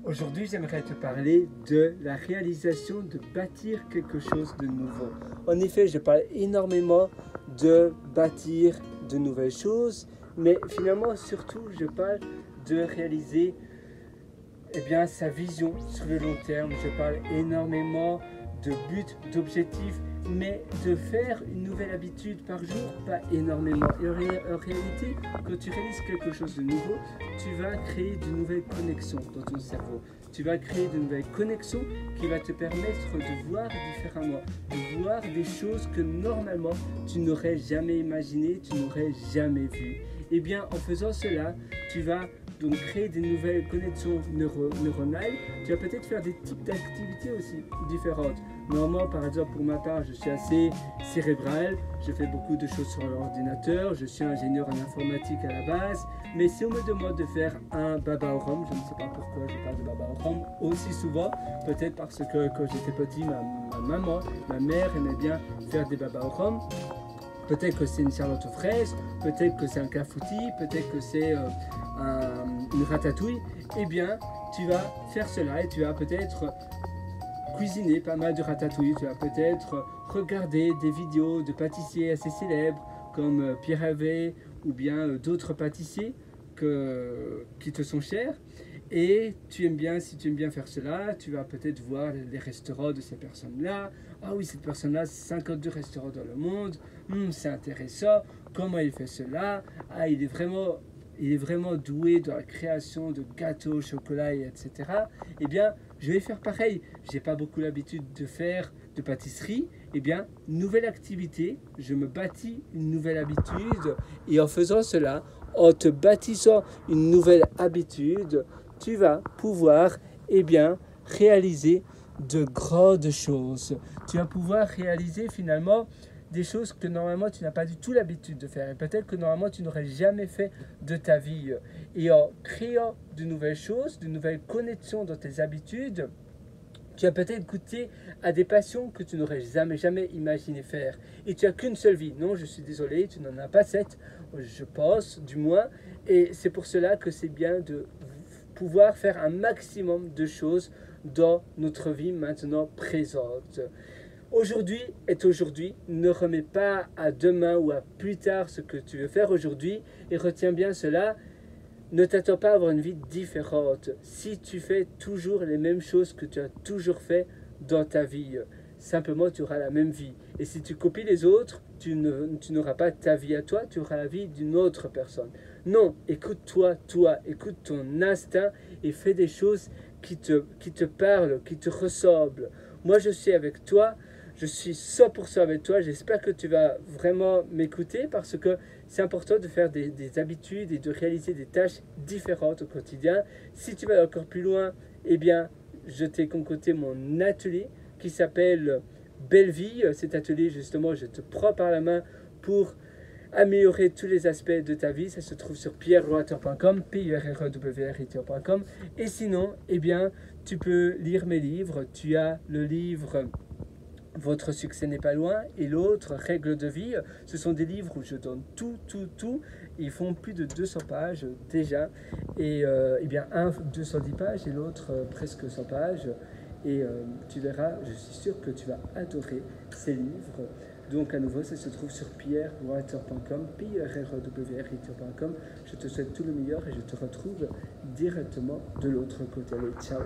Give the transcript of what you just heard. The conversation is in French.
Aujourd'hui, j'aimerais te parler de la réalisation de bâtir quelque chose de nouveau. En effet, je parle énormément de bâtir de nouvelles choses, mais finalement, surtout, je parle de réaliser sa vision sur le long terme. Je parle énormément de buts, d'objectifs, mais de faire une nouvelle habitude par jour, pas énormément. Et en réalité, quand tu réalises quelque chose de nouveau, tu vas créer de nouvelles connexions dans ton cerveau. Tu vas créer de nouvelles connexions qui vont te permettre de voir différemment, de voir des choses que normalement tu n'aurais jamais imaginées, tu n'aurais jamais vues. Et bien, en faisant cela, tu vas donc créer des nouvelles connexions neuronales. Tu vas peut-être faire des types d'activités aussi différentes. Normalement, par exemple, pour ma part, je suis assez cérébral, je fais beaucoup de choses sur l'ordinateur, je suis ingénieur en informatique à la base, mais si on me demande de faire un baba au rhum, je ne sais pas pourquoi je parle de baba au rhum aussi souvent, peut-être parce que quand j'étais petit, ma mère aimait bien faire des baba au rhum. Peut-être que c'est une charlotte aux fraises, peut-être que c'est un clafoutis, peut-être que c'est une ratatouille. Eh bien, tu vas faire cela et tu vas peut-être cuisiner pas mal de ratatouille. Tu vas peut-être regarder des vidéos de pâtissiers assez célèbres comme Pierre Hervé ou bien d'autres pâtissiers qui te sont chers. Et si tu aimes bien faire cela, tu vas peut-être voir les restaurants de ces personnes-là. Ah oui, cette personne-là, 52 restaurants dans le monde. C'est intéressant. Comment il fait cela? Ah, il est vraiment doué dans la création de gâteaux au chocolat, etc. Eh bien, je vais faire pareil. Je n'ai pas beaucoup l'habitude de faire de pâtisserie. Eh bien, nouvelle activité, je me bâtis une nouvelle habitude. Et en faisant cela, en te bâtissant une nouvelle habitude, tu vas pouvoir réaliser de grandes choses. Tu vas pouvoir réaliser finalement des choses que normalement tu n'as pas du tout l'habitude de faire et peut-être que normalement tu n'aurais jamais fait de ta vie. Et en créant de nouvelles choses, de nouvelles connexions dans tes habitudes, tu as peut-être goûté à des passions que tu n'aurais jamais imaginé faire. Et tu n'as qu'une seule vie. Non, je suis désolé, tu n'en as pas 7, je pense, du moins. Et c'est pour cela que c'est bien de pouvoir faire un maximum de choses dans notre vie maintenant présente. Aujourd'hui est aujourd'hui, ne remets pas à demain ou à plus tard ce que tu veux faire aujourd'hui et retiens bien cela. Ne t'attends pas à avoir une vie différente. Si tu fais toujours les mêmes choses que tu as toujours fait dans ta vie, simplement tu auras la même vie. Et si tu copies les autres, tu n'auras pas ta vie à toi, tu auras la vie d'une autre personne. Non, écoute-toi, écoute ton instinct et fais des choses qui te parlent, qui te ressemblent. Moi, je suis avec toi. Je suis 100% avec toi, j'espère que tu vas vraiment m'écouter parce que c'est important de faire des habitudes et de réaliser des tâches différentes au quotidien. Si tu vas encore plus loin, eh bien, je t'ai concocté mon atelier qui s'appelle Belle Vie. Cet atelier, justement, je te prends par la main pour améliorer tous les aspects de ta vie. Ça se trouve sur pierreroater.com, pierreroater.com. Et sinon, eh bien, tu peux lire mes livres. Tu as le livre Votre succès n'est pas loin et l'autre, Règles de vie. Ce sont des livres où je donne tout. Ils font plus de 200 pages déjà. Et un 210 pages et l'autre presque 100 pages. Et tu verras, je suis sûr que tu vas adorer ces livres. Donc à nouveau, ça se trouve sur pierreroater.com, pierreroater.com. Je te souhaite tout le meilleur et je te retrouve directement de l'autre côté. Allez, ciao!